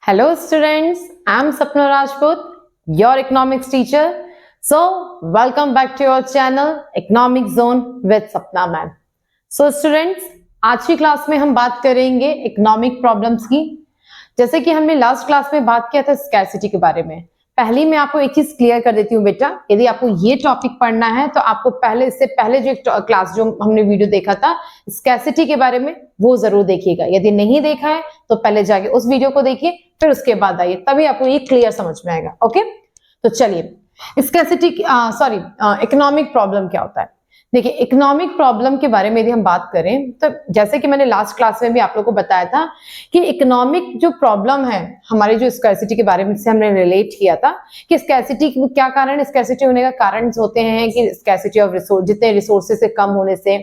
Hello students, I'm Sapna Rajput, your economics teacher. So, welcome back to your channel Economic Zone with Sapna Ma'am. So students, आज की class में हम बात करेंगे economic problems की। जैसे कि हमने लास्ट क्लास में बात किया था स्कैरसिटी के बारे में। पहले मैं आपको एक चीज क्लियर कर देती हूँ बेटा, यदि आपको ये टॉपिक पढ़ना है तो आपको इससे पहले जो क्लास जो हमने वीडियो देखा था स्कैरसिटी के बारे में, वो जरूर देखिएगा। यदि नहीं देखा है तो पहले जाके उस वीडियो को देखिए, फिर उसके बाद आइए, तभी आपको ये क्लियर समझ में आएगा। ओके, तो चलिए स्कैरसिटी इकोनॉमिक प्रॉब्लम क्या होता है। देखिए, इकोनॉमिक प्रॉब्लम के बारे में यदि हम बात करें तो जैसे कि मैंने लास्ट क्लास में भी आप लोगों को बताया था कि इकोनॉमिक जो प्रॉब्लम है हमारे जो स्कैरसिटी के बारे में से हमने रिलेट किया था कि स्कैरसिटी क्या कारण, स्कैरसिटी होने का कारण होते हैं कि स्कैरसिटी ऑफ रिसोर्स, जितने रिसोर्सेज से कम होने से,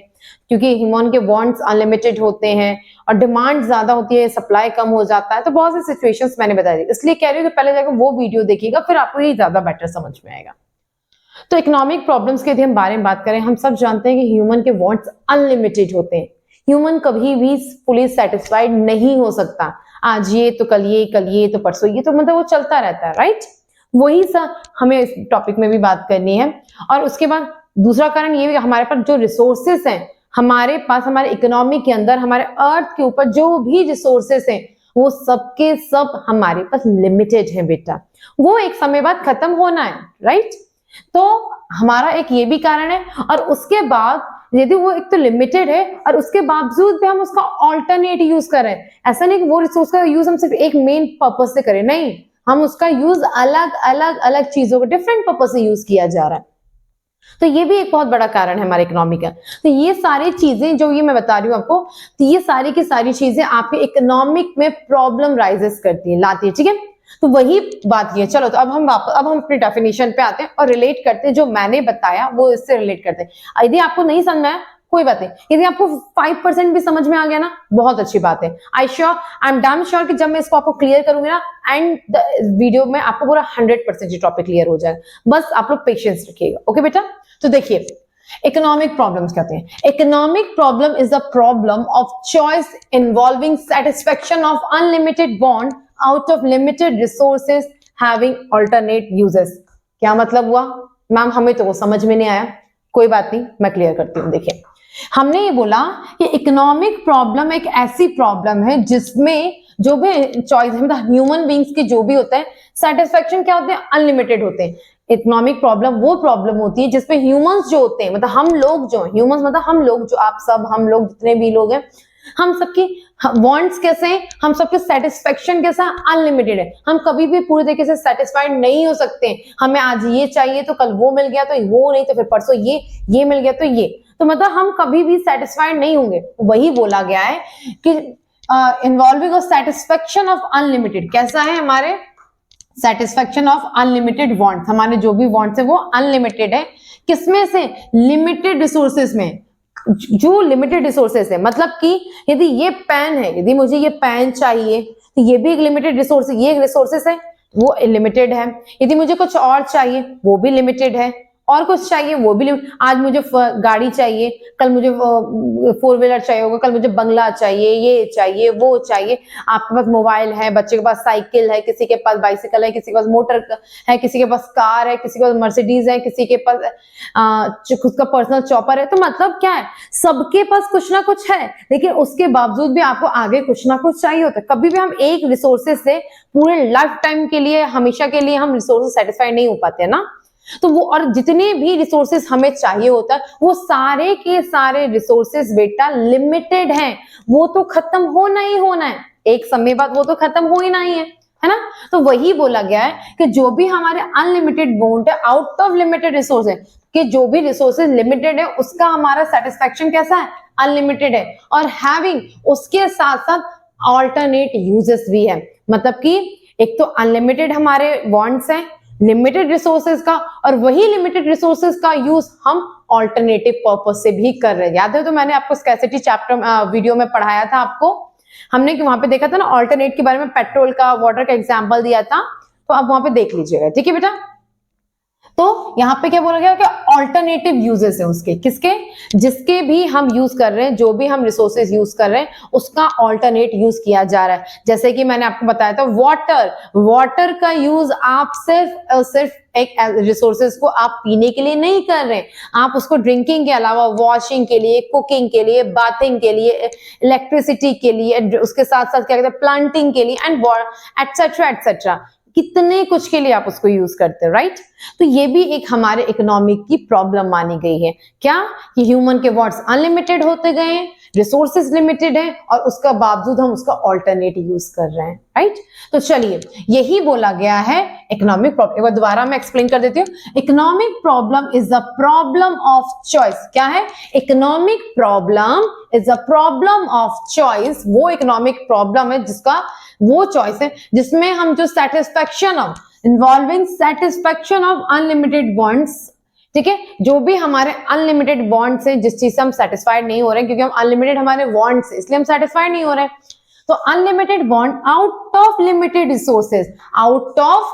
क्योंकि ह्यूमन के वांट्स अनलिमिटेड होते हैं और डिमांड ज्यादा होती है, सप्लाई कम हो जाता है। तो बहुत सी सिचुएशंस मैंने बता दी, इसलिए कह रही हूँ कि पहले जाकर वो वीडियो देखिएगा, फिर आपको ये ज्यादा बेटर समझ में आएगा। तो इकोनॉमिक प्रॉब्लम्स के यदि हम बारे में बात करें, हम सब जानते हैं कि ह्यूमन के वांट्स अनलिमिटेड होते हैं। ह्यूमन कभी भी फुली सेटिस्फाइड नहीं हो सकता, आज ये तो कल ये तो परसों ये, तो मतलब वो चलता रहता है, राइट। वही सा हमें इस टॉपिक में भी बात करनी है। और उसके बाद दूसरा कारण ये भी, हमारे पास जो रिसोर्सेस हैं, हमारे पास हमारे इकोनॉमी के अंदर हमारे अर्थ के ऊपर जो भी रिसोर्सेस हैं वो सबके सब हमारे पास लिमिटेड है बेटा, वो एक समय बाद खत्म होना है, राइट। तो हमारा एक ये भी कारण है। और उसके बाद यदि वो एक तो लिमिटेड है और उसके बावजूद भी हम उसका ऑल्टरनेट यूज करें, ऐसा नहीं कि वो रिसोर्स का यूज हम सिर्फ एक मेन पर्पस से करें, नहीं, हम उसका यूज अलग अलग अलग चीजों को डिफरेंट पर्पस से यूज किया जा रहा है। तो ये भी एक बहुत बड़ा कारण है हमारे इकोनॉमी का। तो ये सारी चीजें जो ये मैं बता रही हूँ आपको, तो ये सारी की सारी चीजें आपके इकोनॉमिक में प्रॉब्लम राइजेस करती है, लाती है, ठीक है। तो वही बात ये, चलो तो अब हम अपनी डेफिनेशन पे आते हैं और रिलेट करते हैं, जो मैंने बताया वो इससे रिलेट करते हैं। यदि आपको नहीं समझ में आया कोई बात नहीं, यदि आपको 5% भी समझ में आ गया ना, बहुत अच्छी बात है। आई एम डैम श्योर कि जब मैं इसको आपको क्लियर करूंगी ना, एंड वीडियो में आपको पूरा 100% ये टॉपिक क्लियर हो जाएगा। बस आप लोग पेशेंस रखिएगा, ओके बेटा। तो देखिए, इकोनॉमिक प्रॉब्लम्स कहते हैं, economic problem is a problem of choice involving satisfaction of unlimited want out of limited resources having alternate uses. क्या मतलब हुआ मैम, हमें तो वो समझ में नहीं आया, कोई बात नहीं, मैं क्लियर करती हूँ। देखिए, हमने ये बोला कि इकोनॉमिक प्रॉब्लम एक ऐसी प्रॉब्लम है जिसमें जो भी चॉइस है, मतलब ह्यूमन बींग्स के जो भी होता है, सेटिस्फेक्शन क्या होते हैं, अनलिमिटेड होते हैं। इकोनॉमिक प्रॉब्लम वो प्रॉब्लम होती है जिसपे ह्यूमंस जो होते हैं, मतलब हम लोग जो ह्यूमंस, मतलब हम लोग जो, आप सब, हम लोग जितने भी लोग हैं, हम सबकी वांट्स कैसे हैं, हम सबके सेटिस्फेक्शन कैसा, अनलिमिटेड है। हम कभी भी पूरी तरीके से सेटिस्फाइड नहीं हो सकते। हमें आज ये चाहिए तो कल वो मिल गया तो वो, नहीं तो फिर परसों ये मिल गया तो ये, तो मतलब हम कभी भी सेटिस्फाइड नहीं होंगे। वही बोला गया है कि इन्वॉल्विंग सेटिस्फेक्शन ऑफ अनलिमिटेड, कैसा है हमारे सेटिस्फेक्शन ऑफ अनलिमिटेड वांट्स, हमारे जो भी वांट्स है वो अनलिमिटेड है। किसमें से, लिमिटेड रिसोर्सेज में। जो लिमिटेड रिसोर्सेज है, मतलब कि यदि ये पेन है, यदि मुझे ये पेन चाहिए तो ये भी एक लिमिटेड रिसोर्स, ये एक रिसोर्सेज है, वो लिमिटेड है। यदि मुझे कुछ और चाहिए वो भी लिमिटेड है, और कुछ चाहिए वो भी आज मुझे गाड़ी चाहिए, कल मुझे 4 व्हीलर चाहिए होगा, कल मुझे बंगला चाहिए, ये चाहिए वो चाहिए। आपके पास मोबाइल है, बच्चे के पास साइकिल है, किसी के पास बाइसिकल है, किसी के पास मोटर है, किसी के पास कार है, किसी के पास मर्सिडीज है, किसी के पास खुद का पर्सनल चॉपर है। तो मतलब क्या है, सबके पास कुछ ना कुछ है, लेकिन उसके बावजूद भी आपको आगे कुछ ना कुछ चाहिए होता है। कभी भी हम एक रिसोर्सेज से पूरे लाइफ टाइम के लिए, हमेशा के लिए हम रिसोर्सेज सेटिस्फाई नहीं हो पाते हैं ना। तो वो, और जितने भी रिसोर्सेस हमें चाहिए होता है, वो सारे के सारे रिसोर्सेस बेटा लिमिटेड हैं, वो तो खत्म होना ही होना है, एक समय बाद वो तो खत्म हो ही नहीं है ना। तो वही बोला गया है कि जो भी हमारे अनलिमिटेड वांट है आउट ऑफ लिमिटेड रिसोर्स है, कि जो भी रिसोर्सेज लिमिटेड है उसका हमारा सेटिस्फेक्शन कैसा है, अनलिमिटेड है। और हैविंग, उसके साथ साथ ऑल्टरनेट यूजेस भी है, मतलब कि एक तो अनलिमिटेड हमारे वांट्स हैं, लिमिटेड रिसोर्सेज का, और वही लिमिटेड रिसोर्सेज का यूज हम ऑल्टरनेटिव पर्पस से भी कर रहे हैं। याद है, तो मैंने आपको स्कैरसिटी चैप्टर वीडियो में पढ़ाया था आपको, हमने कि वहां पे देखा था ना ऑल्टरनेट के बारे में, पेट्रोल का, वाटर का एग्जांपल दिया था, तो आप वहां पे देख लीजिएगा, ठीक है बेटा। तो यहाँ पे क्या बोला गया कि ऑल्टरनेटिव यूजेस है उसके, किसके, जिसके भी हम यूज कर रहे हैं, जो भी हम रिसोर्सेज यूज कर रहे हैं उसका ऑल्टरनेट यूज किया जा रहा है। जैसे कि मैंने आपको बताया था वाटर का यूज आप सिर्फ एक रिसोर्सेज को आप पीने के लिए नहीं कर रहे हैं, आप उसको ड्रिंकिंग के अलावा वॉशिंग के लिए, कुकिंग के लिए, बाथिंग के लिए, इलेक्ट्रिसिटी के लिए, उसके साथ साथ क्या कहते हैं प्लांटिंग के लिए एंड एटसेट्रा एटसेट्रा, कितने कुछ के लिए आप उसको यूज करते हो, राइट। तो ये भी एक हमारे इकोनॉमिक की प्रॉब्लम मानी गई है, क्या कि ह्यूमन के वॉट्स अनलिमिटेड होते गए हैं, रिसोर्सेज लिमिटेड है और उसका बावजूद हम उसका ऑल्टरनेट यूज कर रहे हैं, राइट। तो चलिए यही बोला गया है इकोनॉमिक प्रॉब्लम। एक बार दोबारा मैं एक्सप्लेन कर देती हूँ। Economic problem is the problem of choice. क्या है? Economic problem is the problem of choice. वो इकोनॉमिक प्रॉब्लम है जिसका वो चॉइस है जिसमें हम जो satisfaction of involving satisfaction of unlimited wants, ठीक है, जो भी हमारे अनलिमिटेड वांट्स हैं, जिस चीज से हम सेटिस्फाइड नहीं हो रहे हैं क्योंकि हम अनलिमिटेड हमारे वांट्स है इसलिए हम सेटिस्फाइड नहीं हो रहे हैं। तो unlimited want out of limited resources, out of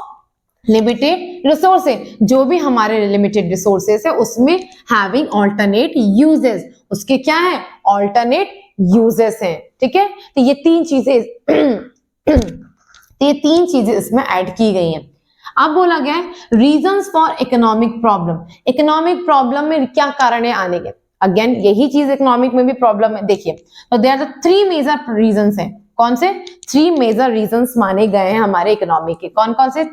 limited resources, जो भी हमारे लिमिटेड रिसोर्सेज है उसमें हैविंग ऑल्टरनेट यूजेस, उसके क्या है? ऑल्टरनेट यूजेस हैं, ठीक है। तो ये तीन चीजें इसमें ऐड की गई हैं। अब बोला गया है reasons for economic problem. Economic problem में क्या कारण है आने के? अगेन यही चीज इकोनॉमिक में भी प्रॉब्लम है। देखिए तो there are the 3 major reasons हैं। कौन से? 3 मेजर रीजंस माने गए हैं हमारे इकोनॉमी के। कौन कौन से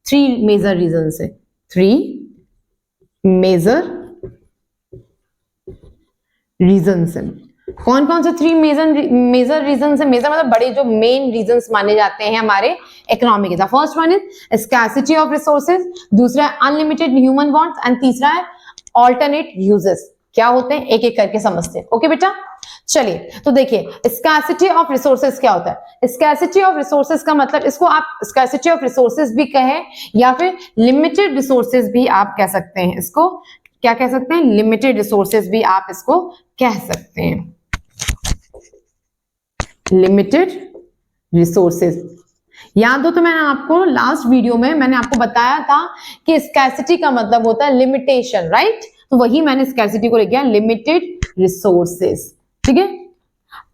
3 मेजर रीजंस है? 3 मेजर रीजंस हैं। कौन कौन से 3 मेजर रीजंस है? मेजर मतलब बड़े जो मेन रीजंस माने जाते हैं हमारे इकोनॉमी के। First one is scarcity of resources, दूसरा है अनलिमिटेड ह्यूमन वांट्स एंड तीसरा है ऑल्टरनेट यूजेस। क्या होते हैं एक एक करके समझते हैं। ओके बेटा चलिए तो देखिए स्कैर्सिटी ऑफ रिसोर्सेज क्या होता है? स्कैर्सिटी ऑफ रिसोर्सेज का मतलब, इसको आप स्कैर्सिटी ऑफ रिसोर्सेज भी कहें या फिर लिमिटेड रिसोर्सेज भी आप कह सकते हैं। इसको क्या कह सकते हैं? लिमिटेड रिसोर्सेज भी आप इसको कह सकते हैं। लिमिटेड रिसोर्सेज याद हो तो मैंने आपको लास्ट वीडियो में मैंने आपको बताया था कि स्कैर्सिटी का मतलब होता है लिमिटेशन, राइट। तो वही मैंने स्कैर्सिटी को लिखा लिमिटेड रिसोर्सेज, ठीक है।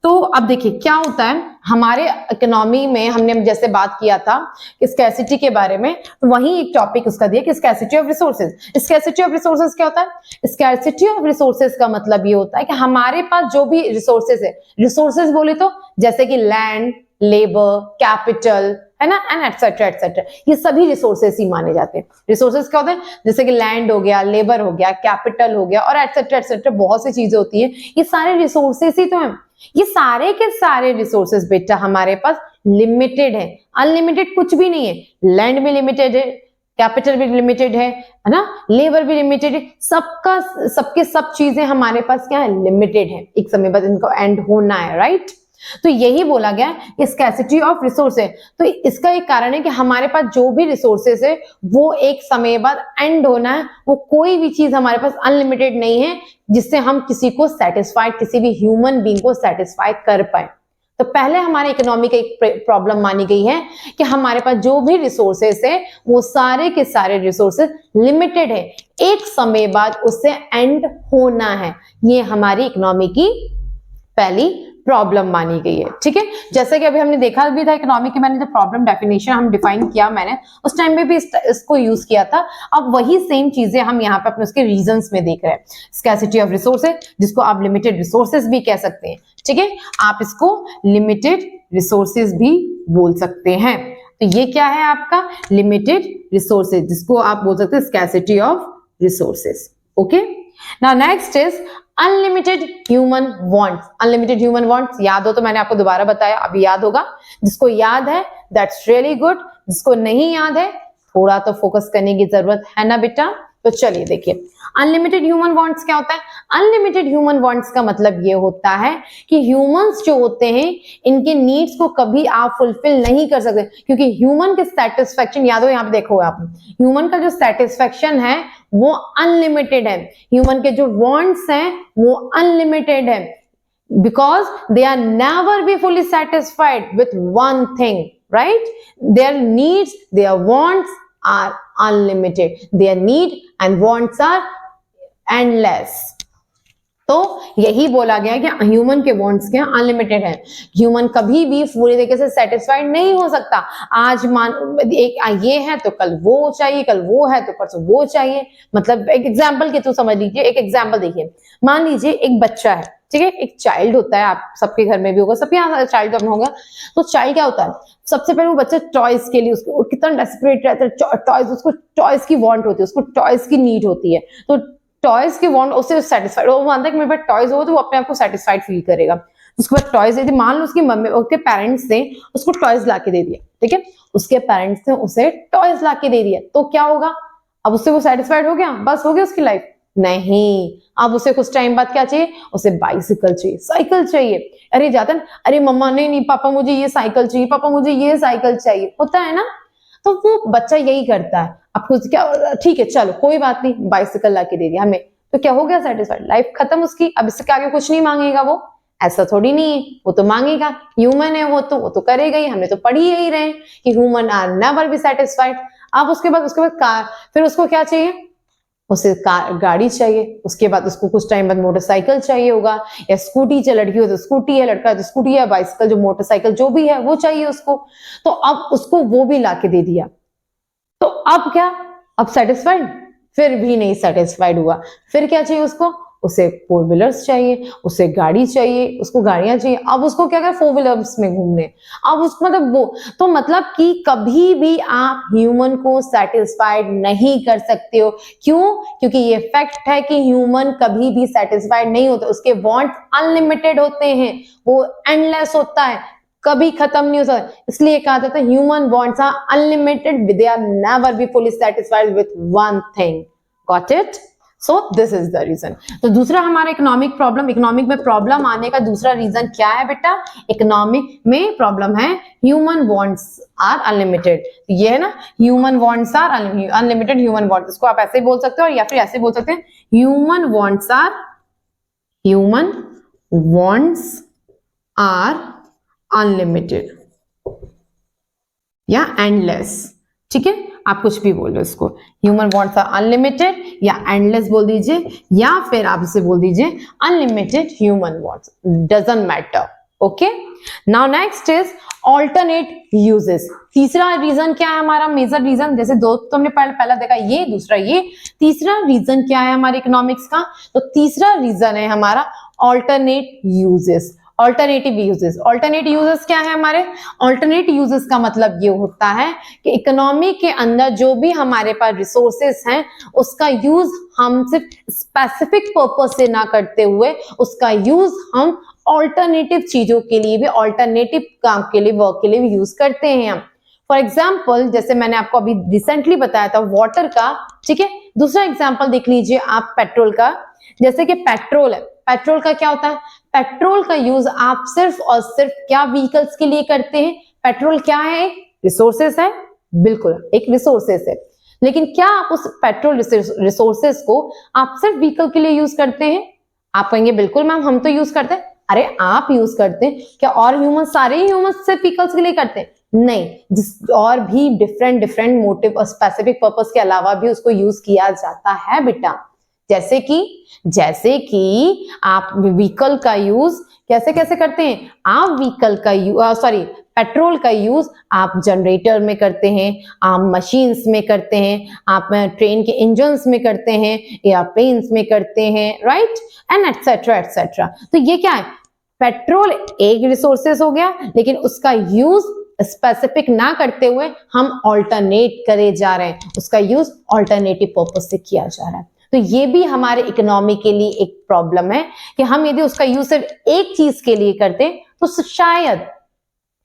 तो अब देखिए क्या होता है हमारे इकोनॉमी में, हमने जैसे बात किया था कि स्कैर्सिटी के बारे में, तो वही एक टॉपिक उसका दिया कि scarcity of resources. Scarcity of resources क्या होता है? स्कैर्सिटी ऑफ रिसोर्सेज का मतलब ये होता है कि हमारे पास जो भी रिसोर्सेज है, रिसोर्सेज बोले तो जैसे कि लैंड, लेबर, कैपिटल, है ना, एंड एटसेट्रा एटसेट्रा, ये सभी रिसोर्सेज ही माने जाते हैं। रिसोर्सेज क्या होते हैं? जैसे कि लैंड हो गया, लेबर हो गया, कैपिटल हो गया और एटसेट्रा एटसेट्रा, बहुत सी चीजें होती है। ये सारे रिसोर्सेज ही तो हैं। ये सारे के सारे रिसोर्सेज बेटा हमारे पास लिमिटेड है, अनलिमिटेड कुछ भी नहीं है। लैंड भी लिमिटेड है, कैपिटल भी लिमिटेड है ना, लेबर भी लिमिटेड है, सबके सब चीजें हमारे पास क्या है? लिमिटेड है। एक समय बाद इनको एंड होना है, राइट। तो यही बोला गया है स्कैर्सिटी ऑफ रिसोर्स है। तो इसका एक कारण है कि हमारे पास जो भी रिसोर्सेज है वो एक समय बाद एंड होना है। वो कोई भी चीज हमारे पास अनलिमिटेड नहीं है जिससे हम किसी को सेटिस्फाइड, किसी भी ह्यूमन बीइंग को सेटिस्फाइड कर पाए। तो पहले हमारे इकोनॉमी का एक प्रॉब्लम मानी गई है कि हमारे पास जो भी रिसोर्सेज है वो सारे के सारे रिसोर्सेज लिमिटेड है, एक समय बाद उससे एंड होना है। ये हमारी इकोनॉमी की पहली प्रॉब्लम मानी गई है, ठीक है। जैसे कि अभी हमने देखा भी था इकोनॉमी की, मैंने जब प्रॉब्लम डेफिनेशन हम डिफाइन किया मैंने उस टाइम में भी इसको यूज किया था। अब वही सेम चीजें हम यहाँ पे अपने उसके रीजंस में देख रहे हैं। स्कैर्सिटी ऑफ रिसोर्सेज, जिसको आप लिमिटेड रिसोर्सेज भी कह सकते हैं, ठीक है, आप इसको लिमिटेड रिसोर्सेज भी बोल सकते हैं। तो ये क्या है आपका? लिमिटेड रिसोर्सेज, जिसको आप बोल सकते हैं scarcity of resources. Okay, now next is unlimited human wants. Unlimited human wants याद हो तो मैंने आपको दोबारा बताया, अभी याद होगा। जिसको याद है दैट्स रियली गुड, जिसको नहीं याद है थोड़ा तो फोकस करने की जरूरत है ना बेटा। तो चलिए देखिए अनलिमिटेड ह्यूमन वांट्स क्या होता है? अनलिमिटेड ह्यूमन वांट्स का मतलब ये होता है कि ह्यूमंस जो होते हैं इनके नीड्स को कभी आप फुलफिल नहीं कर सकते, क्योंकि ह्यूमन के सेटिस्फेक्शन, याद हो यहाँ पे देखो आप, ह्यूमन का जो सेटिस्फेक्शन है वो अनलिमिटेड है, ह्यूमन के जो वांट्स हैं वो अनलिमिटेड है, because they are never be fully satisfied with one thing, right. Their needs, their wants are unlimited, their need and wants are endless. तो यही बोला गया कि ह्यूमन के वांट्स क्या अनलिमिटेड है। ह्यूमन कभी भी पूरी तरीके से सेटिस्फाइड नहीं हो सकता। आज मान एक ये है तो कल वो चाहिए, कल वो है तो परसों वो चाहिए। मतलब एक एग्जांपल के थ्रू समझ लीजिए, एक एग्जांपल देखिए, मान लीजिए एक बच्चा है, ठीक है, एक चाइल्ड होता है, आप सबके घर में भी होगा, सबके यहाँ चाइल्ड तो होगा। तो चाइल्ड क्या होता है, सबसे पहले वो बच्चा टॉयज के लिए उसको कितना डेस्परेट रहता है, टॉयज, उसको टॉयज की वांट होती है, उसको टॉयज की नीड होती है। तो टॉयज की वांट उससे सेटिस्फाइड, वो मानता है कि मेरे पास टॉयज हो तो वो अपने आप को सेटिस्फाइड फील करेगा। उसके बाद टॉयज दे दी, मान लो उसकी मम्मी, उसके पेरेंट्स ने उसको टॉयज ला के दे दिया, ठीक है, उसके पेरेंट्स ने उसे टॉयज ला के दे दिया, तो क्या होगा, अब उससे वो सेटिस्फाइड हो गया, बस हो गया उसकी लाइफ? नहीं, अब उसे कुछ टाइम बाद क्या चाहिए, उसे बाइसिकल चाहिए, साइकिल चाहिए। अरे जाता है, अरे मम्मा नहीं नहीं पापा मुझे ये साइकिल चाहिए, पापा मुझे ये साइकिल चाहिए, होता है ना। तो वो बच्चा यही करता है, आपको क्या, ठीक है चलो कोई बात नहीं, बाइसिकल लाके दे दिया हमें, तो क्या हो गया, सेटिस्फाइड, लाइफ खत्म उसकी, अब इससे आगे कुछ नहीं मांगेगा वो। ऐसा थोड़ी नहीं है, वो तो मांगेगा, ह्यूमन है वो तो करेगा ही। हमने तो पढ़ी यही रहे कि human are never be satisfied. अब उसके बाद कार, फिर उसको क्या चाहिए, उसे कार गाड़ी चाहिए, उसके बाद उसको कुछ टाइम बाद मोटरसाइकिल चाहिए होगा, या स्कूटी, चाहे लड़की हो तो स्कूटी है, लड़का है तो स्कूटी है, बाइसिकल जो मोटरसाइकिल जो भी है वो चाहिए उसको। तो अब उसको वो भी लाके दे दिया, तो अब क्या, अब सेटिस्फाइड? फिर भी नहीं सेटिस्फाइड हुआ। फिर क्या चाहिए उसको, उसे फोर व्हीलर्स चाहिए, उसे गाड़ी चाहिए, उसको गाड़ियां चाहिए। अब उसको क्या कर, फोर व्हीलर्स में घूमने, अब उसको मतलब वो, तो मतलब कि कभी भी आप ह्यूमन को सेटिस्फाइड नहीं कर सकते हो। क्यों? क्योंकि ये फैक्ट है कि ह्यूमन कभी भी सेटिस्फाइड नहीं होता, उसके वांट्स अनलिमिटेड होते हैं, वो एंडलेस होता है, कभी खत्म नहीं हो सकता। इसलिए कहा जाता है human wants are unlimited, they are never be fully satisfied with one thing. Got it? So this is the reason. तो दूसरा हमारा इकोनॉमिक प्रॉब्लम, इकोनॉमिक में प्रॉब्लम आने का दूसरा रीजन क्या है बेटा, इकोनॉमिक में प्रॉब्लम है ह्यूमन वांट्स आर अनलिमिटेड। ये है ना, human wants are unlimited, human wants, इसको आप ऐसे बोल सकते हो या फिर ऐसे बोल सकते हैं, ह्यूमन वांट्स आर अनलिमिटेड या एंडलेस, ठीक है, आप कुछ भी बोल लो इसको, ह्यूमन वांट्स आर अनलिमिटेड या एंडलेस बोल दीजिए, या फिर आप इसे बोल दीजिए unlimited human wants, doesn't matter. Okay, now next is alternate uses. तीसरा रीजन क्या है हमारा, मेजर रीजन, जैसे दो तो हमने पहला देखा ये, दूसरा ये, तीसरा रीजन क्या है हमारे इकोनॉमिक्स का, तो तीसरा रीजन है हमारा alternate uses, alternative uses. Alternate uses क्या है हमारे, ऑल्टरनेट यूजेस का मतलब ये होता है कि इकोनॉमी के अंदर जो भी हमारे पास रिसोर्सेस हैं उसका यूज हम सिर्फ स्पेसिफिक पर्पस से ना करते हुए उसका यूज हम ऑल्टरनेटिव चीजों के लिए भी, ऑल्टरनेटिव काम के लिए, वर्क के लिए भी यूज करते हैं हम। फॉर एग्जाम्पल, जैसे मैंने आपको अभी रिसेंटली बताया था वाटर का, ठीक है, दूसरा एग्जाम्पल देख लीजिए आप पेट्रोल का। जैसे कि पेट्रोल है, पेट्रोल का क्या होता है, पेट्रोल का यूज आप सिर्फ और सिर्फ क्या व्हीकल्स के लिए करते हैं, पेट्रोल क्या है, एक रिसोर्सेस है, बिल्कुल एक रिसोर्सेस है, लेकिन क्या आप उस पेट्रोल रिसोर्सेस को आप सिर्फ व्हीकल के लिए यूज करते हैं? आप कहेंगे बिल्कुल मैम हम तो यूज करते हैं। अरे आप यूज करते हैं क्या, और ह्यूमन, सारे ह्यूमन सिर्फ व्हीकल्स के लिए करते हैं? नहीं, जिस और भी डिफरेंट मोटिव और स्पेसिफिक पर्पस के अलावा भी उसको यूज किया जाता है बेटा। जैसे कि आप व्हीकल का यूज कैसे करते हैं, आप व्हीकल का यूज पेट्रोल का यूज आप जनरेटर में करते हैं, आप मशीन्स में करते हैं, आप ट्रेन के इंजन्स में करते हैं, एयरप्लेन्स में करते हैं, राइट, एंड एटसेट्रा एटसेट्रा। तो ये क्या है, पेट्रोल एक रिसोर्सेस हो गया, लेकिन उसका यूज स्पेसिफिक ना करते हुए हम ऑल्टरनेट करे जा रहे हैं, उसका यूज ऑल्टरनेटिव पर्पस से किया जा रहा है। तो ये भी हमारे इकोनॉमी के लिए एक प्रॉब्लम है कि हम यदि उसका यूज सिर्फ एक चीज के लिए करते तो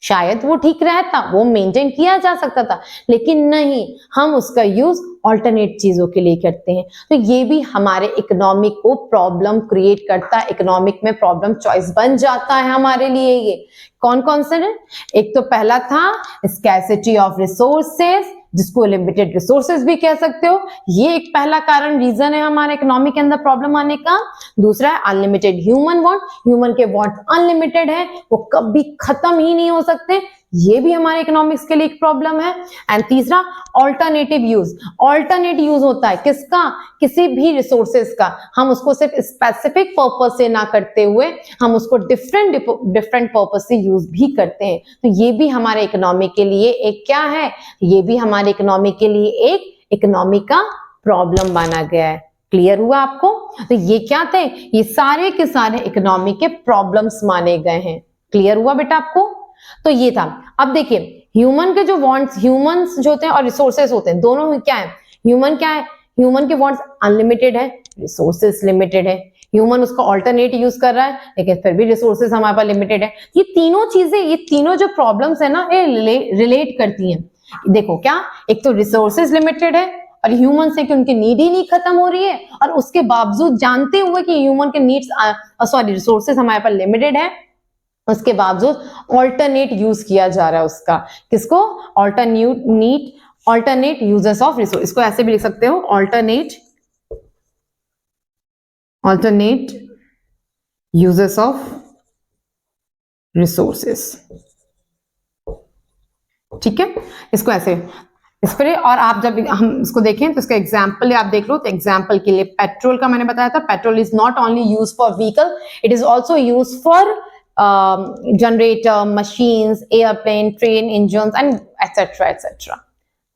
शायद वो ठीक रहता, वो मेंटेन किया जा सकता था, लेकिन नहीं, हम उसका यूज ऑल्टरनेट चीजों के लिए करते हैं। तो ये भी हमारे इकोनॉमिक को प्रॉब्लम क्रिएट करता है, इकोनॉमिक में प्रॉब्लम चॉइस बन जाता है हमारे लिए। ये कौन से हैं? एक तो पहला था स्कैर्सिटी ऑफ रिसोर्सेस, जिसको लिमिटेड रिसोर्सेज भी कह सकते हो, ये एक पहला कारण रीजन है हमारे इकोनॉमी के अंदर प्रॉब्लम आने का। दूसरा है अनलिमिटेड ह्यूमन वांट, ह्यूमन के वांट अनलिमिटेड है, वो कभी खत्म ही नहीं हो सकते, ये भी हमारे इकोनॉमिक्स के लिए एक प्रॉब्लम है। एंड तीसरा ऑल्टरनेटिव यूज। ऑल्टरनेट यूज होता है किसका, किसी भी रिसोर्सेज का, हम उसको सिर्फ स्पेसिफिक पर्पस से ना करते हुए हम उसको डिफरेंट पर्पस से यूज भी करते हैं। तो ये भी हमारे इकोनॉमी के लिए एक क्या है, ये भी हमारे इकोनॉमी के लिए एक इकोनॉमी का प्रॉब्लम माना गया है। क्लियर हुआ आपको? तो ये क्या थे, ये सारे के सारे इकोनॉमी के प्रॉब्लम्स माने गए हैं। क्लियर हुआ बेटा आपको? तो ये था। अब देखिए ह्यूमन के जो वांट्स, ह्यूमंस जो होते हैं और रिसोर्सेस होते हैं, दोनों क्या है, ह्यूमन क्या है, ह्यूमन के वांट्स अनलिमिटेड है, रिसोर्सेस लिमिटेड है। ह्यूमन उसका ऑल्टरनेट यूज कर रहा है लेकिन फिर भी रिसोर्सेस हमारे पास लिमिटेड है। ये तीनों चीजें, ये तीनों जो प्रॉब्लम्स है ना, ये रिलेट करती हैं। देखो क्या, एक तो रिसोर्सेज लिमिटेड है और ह्यूमन से कि उनकी नीड ही नहीं खत्म हो रही है, और उसके बावजूद जानते हुए कि ह्यूमन के नीड्स रिसोर्सेज हमारे पास लिमिटेड है, उसके बावजूद ऑल्टरनेट यूज किया जा रहा है उसका। किसको? Alternate uses of resource. इसको ऐसे भी लिख सकते हो, ऑल्टरनेट यूजेस ऑफ रिसोर्सेस। ठीक है, इसको ऐसे इस पर। और आप जब हम इसको देखें तो इसका एग्जाम्पल आप देख लो। तो एग्जाम्पल के लिए पेट्रोल का मैंने बताया था, petrol is not only use for vehicle, it is also use for generator, machines, airplane, train engine and etcetera etcetera.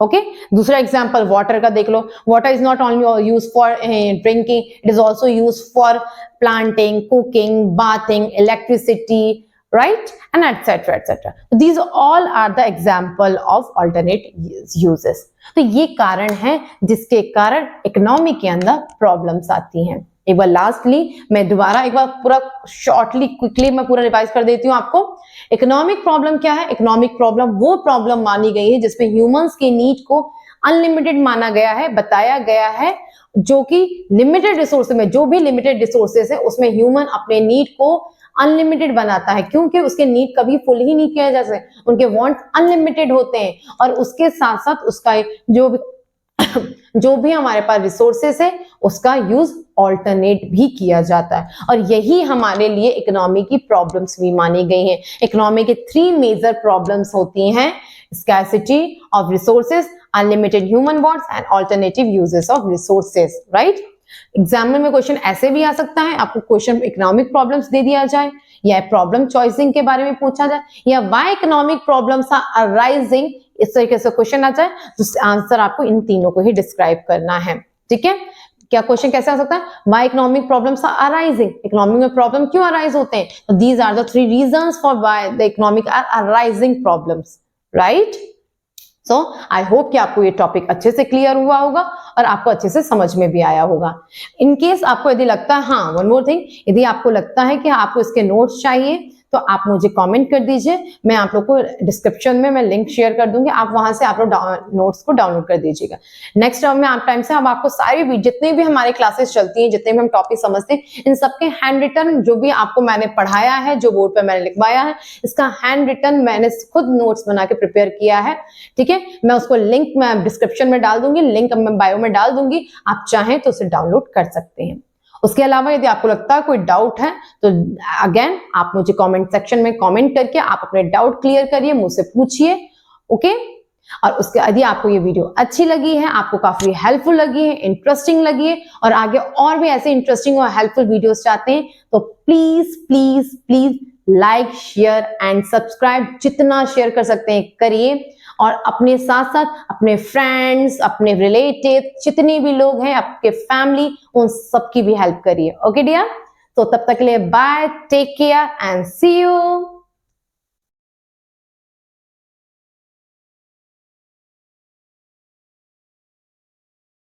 Okay, दूसरा एग्जाम्पल वाटर का देख लो। Water is not only use for drinking, it is also use for planting, cooking, bathing, electricity, right, and etc etc. These all are the example of alternate uses. तो ये कारण है जिसके कारण इकोनॉमी के अंदर प्रॉब्लम्स आती हैं। एक बार लास्टली मैं दोबारा एक बार पूरा शॉर्टली क्विकली मैं पूरा रिवाइज कर देती हूँ आपको। इकोनॉमिक प्रॉब्लम क्या है? इकोनॉमिक प्रॉब्लम वो प्रॉब्लम मानी गई है जिसमें ह्यूमंस की नीड को अनलिमिटेड माना गया है, बताया गया है, जो कि लिमिटेड रिसोर्स में, जो भी लिमिटेड रिसोर्सेस है उसमें ह्यूमन अपने नीड को अनलिमिटेड बनाता है, क्योंकि उसके नीड कभी फुल ही नहीं किया जा सकता, उनके वांट अनलिमिटेड होते हैं। और उसके साथ साथ उसका जो भी हमारे पास रिसोर्सेस है उसका यूज ऑल्टरनेट भी किया जाता है। और यही हमारे लिए इकोनॉमी की प्रॉब्लम्स भी मानी गई हैं। इकोनॉमी के 3 मेजर प्रॉब्लम्स होती हैं, scarcity of resources, unlimited human wants and alternative uses of resources. Right, exam में क्वेश्चन ऐसे भी आ सकता है, आपको क्वेश्चन इकोनॉमिक प्रॉब्लम्स दे दिया जाए, या प्रॉब्लम चॉइसिंग के बारे में पूछा जाए, या why economic problems are arising, इस तरीके से क्वेश्चन आ जाए, तो आंसर आपको इन तीनों को ही डिस्क्राइब करना है। ठीक है, क्या क्वेश्चन कैसे आ सकता है? Why economic problems are arising, economy में प्रॉब्लम क्यों अराइज होते हैं? तो these are the 3 reasons for why the economic are arising problems. Right, so I hope कि आपको ये टॉपिक अच्छे से क्लियर हुआ होगा और आपको अच्छे से समझ में भी आया होगा। इन केस आपको यदि लगता है, हाँ वन मोर थिंग, यदि आपको लगता है कि आपको इसके नोट्स चाहिए तो आप मुझे कमेंट कर दीजिए, मैं आप लोग को डिस्क्रिप्शन में मैं लिंक शेयर कर दूंगी, आप वहां से आप लोग नोट्स को डाउनलोड कर दीजिएगा। नेक्स्ट टर्म में आप टाइम से हम आपको सारी जितने भी हमारे क्लासेस चलती हैं, जितने भी हम टॉपिक समझते हैं, इन सबके हैंड रिटन जो भी आपको मैंने पढ़ाया है, जो बोर्ड पर मैंने लिखवाया है, इसका हैंड रिटन मैंने खुद नोट्स बना के प्रिपेयर किया है। ठीक है, मैं उसको लिंक मैं डिस्क्रिप्शन में डाल दूंगी, लिंक मैं बायो में डाल दूंगी, आप चाहें तो उसे डाउनलोड कर सकते हैं। उसके अलावा यदि आपको लगता है कोई डाउट है तो अगेन आप मुझे कमेंट सेक्शन में कमेंट करके आप अपने डाउट क्लियर करिए, मुझसे पूछिए। ओके, और उसके यदि आपको ये वीडियो अच्छी लगी है, आपको काफी हेल्पफुल लगी है, इंटरेस्टिंग लगी है, और आगे और भी ऐसे इंटरेस्टिंग और हेल्पफुल वीडियोस चाहते हैं, तो please please please like, share and subscribe, जितना शेयर कर सकते हैं करिए, और अपने साथ साथ अपने फ्रेंड्स, अपने रिलेटिव, जितने भी लोग हैं, आपके फैमिली, उन सबकी भी हेल्प करिए। ओके डियर, तो तब तक के लिए bye, take care and see you.